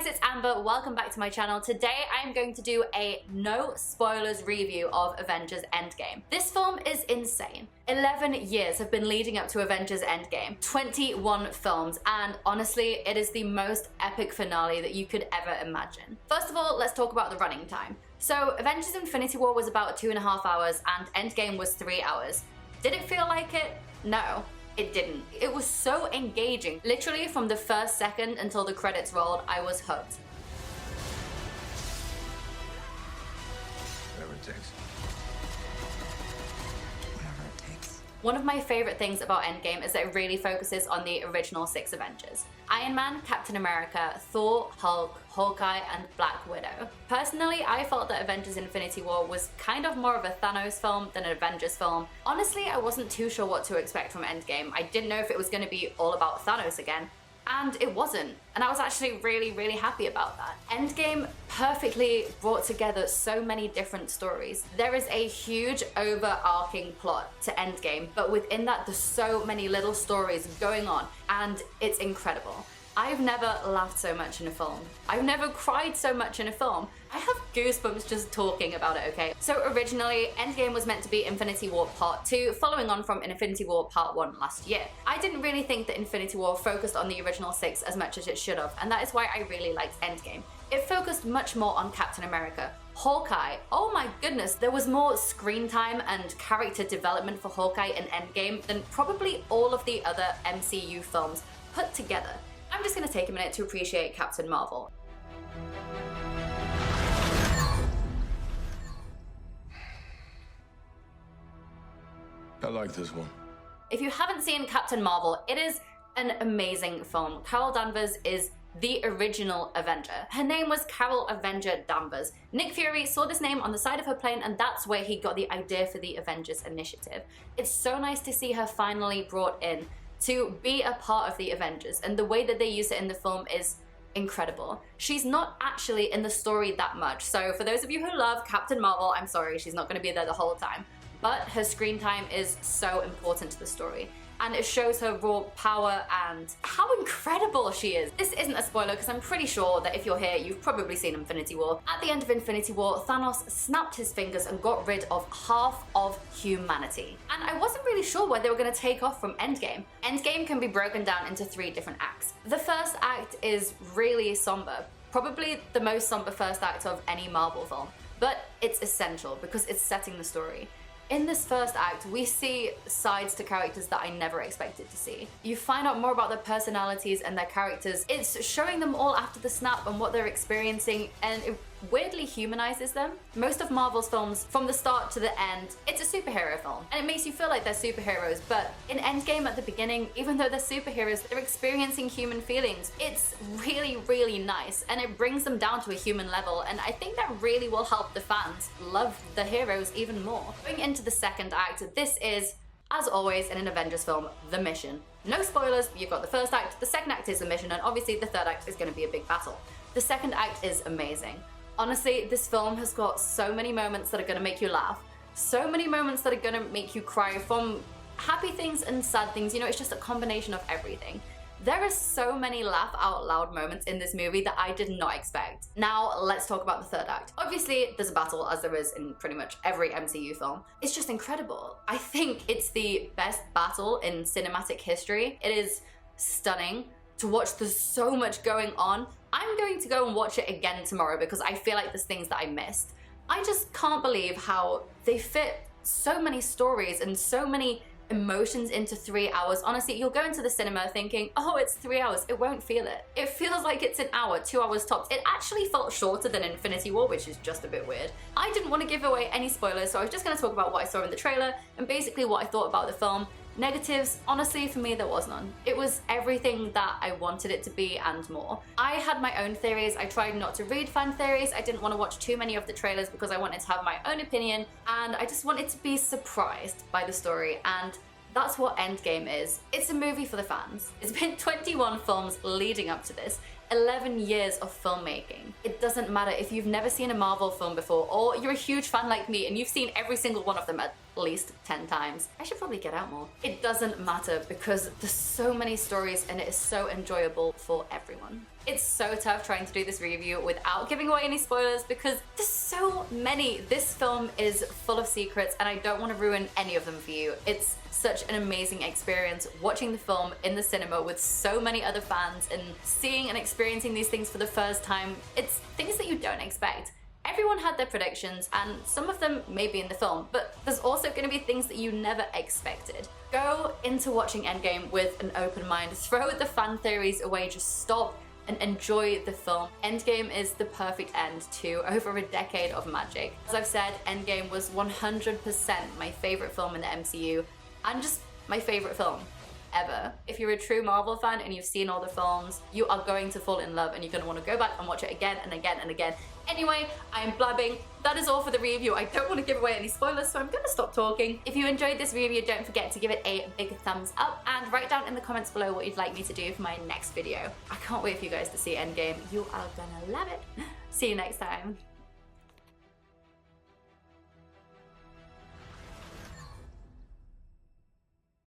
guys, it's Amber. Welcome back to my channel. Today I am going to do a no spoilers review of Avengers Endgame. This film is insane. 11 years have been leading up to Avengers Endgame, 21 films, and honestly, it is the most epic finale that you could ever imagine. First of all, let's talk about the running time. So Avengers Infinity War was about 2.5 hours and Endgame was 3 hours. Did it feel like it? No. It didn't. It was so engaging. Literally from the first second until the credits rolled, I was hooked. Whatever it takes. Whatever it takes. One of my favorite things about Endgame is that it really focuses on the original 6 Avengers. Iron Man, Captain America, Thor, Hulk, Hawkeye, and Black Widow. Personally, I felt that Avengers Infinity War was kind of more of a Thanos film than an Avengers film. Honestly, I wasn't too sure what to expect from Endgame. I didn't know if it was going to be all about Thanos again. And it wasn't. And I was actually really happy about that. Endgame perfectly brought together so many different stories. There is a huge overarching plot to Endgame, but within that there's so many little stories going on, and it's incredible. I've never laughed so much in a film. I've never cried so much in a film. I have goosebumps just talking about it, okay? So originally, Endgame was meant to be Infinity War Part 2, following on from Infinity War Part 1 last year. I didn't really think that Infinity War focused on the original 6 as much as it should have, and that is why I really liked Endgame. It focused much more on Captain America. Hawkeye, oh my goodness, there was more screen time and character development for Hawkeye in Endgame than probably all of the other MCU films put together. I'm just going to take a minute to appreciate Captain Marvel. I like this one. If you haven't seen Captain Marvel, it is an amazing film. Carol Danvers is the original Avenger. Her name was Carol Avenger Danvers. Nick Fury saw this name on the side of her plane, and that's where he got the idea for the Avengers Initiative. It's so nice to see her finally brought in to be a part of the Avengers, and the way that they use it in the film is incredible. She's not actually in the story that much, so for those of you who love Captain Marvel, I'm sorry, she's not going to be there the whole time. But her screen time is so important to the story, and it shows her raw power and how incredible she is. This isn't a spoiler because I'm pretty sure that if you're here, you've probably seen Infinity War. At the end of Infinity War, Thanos snapped his fingers and got rid of half of humanity. And I wasn't really sure where they were going to take off from Endgame. Endgame can be broken down into 3 different acts. The first act is really somber, probably the most somber first act of any Marvel film, but it's essential because it's setting the story. In this first act, we see sides to characters that I never expected to see. You find out more about their personalities and their characters. It's showing them all after the snap and what they're experiencing, and it weirdly humanizes them. Most of Marvel's films, from the start to the end, it's a superhero film, and it makes you feel like they're superheroes, but in Endgame at the beginning, even though they're superheroes, they're experiencing human feelings. It's really nice, and it brings them down to a human level, and I think that really will help the fans love the heroes even more. Going into the second act, this is, as always in an Avengers film, the mission. No spoilers, you've got the first act, the second act is the mission, and obviously the third act is going to be a big battle. The second act is amazing. Honestly, this film has got so many moments that are going to make you laugh, so many moments that are going to make you cry, from happy things and sad things. You know, it's just a combination of everything. There are so many laugh out loud moments in this movie that I did not expect. Now, let's talk about the third act. Obviously, there's a battle, as there is in pretty much every MCU film. It's just incredible. I think it's the best battle in cinematic history. It is stunning to watch. There's so much going on. I'm going to go and watch it again tomorrow because I feel like there's things that I missed. I just can't believe how they fit so many stories and so many emotions into 3 hours. Honestly, you'll go into the cinema thinking, oh, it's 3 hours. It won't feel it. It feels like it's an hour, 2 hours tops. It actually felt shorter than Infinity War, which is just a bit weird. I didn't want to give away any spoilers, so I was just going to talk about what I saw in the trailer and basically what I thought about the film. Negatives, honestly, for me, there was none. It was everything that I wanted it to be and more. I had my own theories. I tried not to read fan theories. I didn't want to watch too many of the trailers because I wanted to have my own opinion, and I just wanted to be surprised by the story, and that's what Endgame is. It's a movie for the fans. It's been 21 films leading up to this, 11 years of filmmaking. It doesn't matter if you've never seen a Marvel film before, or you're a huge fan like me and you've seen every single one of them at least 10 times. I should probably get out more. It doesn't matter because there's so many stories and it is so enjoyable for everyone. It's so tough trying to do this review without giving away any spoilers because there's so many. This film is full of secrets and I don't want to ruin any of them for you. It's such an amazing experience watching the film in the cinema with so many other fans and seeing and experiencing these things for the first time. It's things that you don't expect. Everyone had their predictions and some of them may be in the film, but there's also going to be things that you never expected. Go into watching Endgame with an open mind. Throw the fan theories away, just stop and enjoy the film. Endgame is the perfect end to over a decade of magic. As I've said, Endgame was 100% my favorite film in the MCU and just my favorite film ever. If you're a true Marvel fan and you've seen all the films, you are going to fall in love and you're going to want to go back and watch it again and again and again. Anyway, I'm blabbing. That is all for the review. I don't want to give away any spoilers, so I'm going to stop talking. If you enjoyed this review, don't forget to give it a big thumbs up and write down in the comments below what you'd like me to do for my next video. I can't wait for you guys to see Endgame. You are gonna love it. See you next time.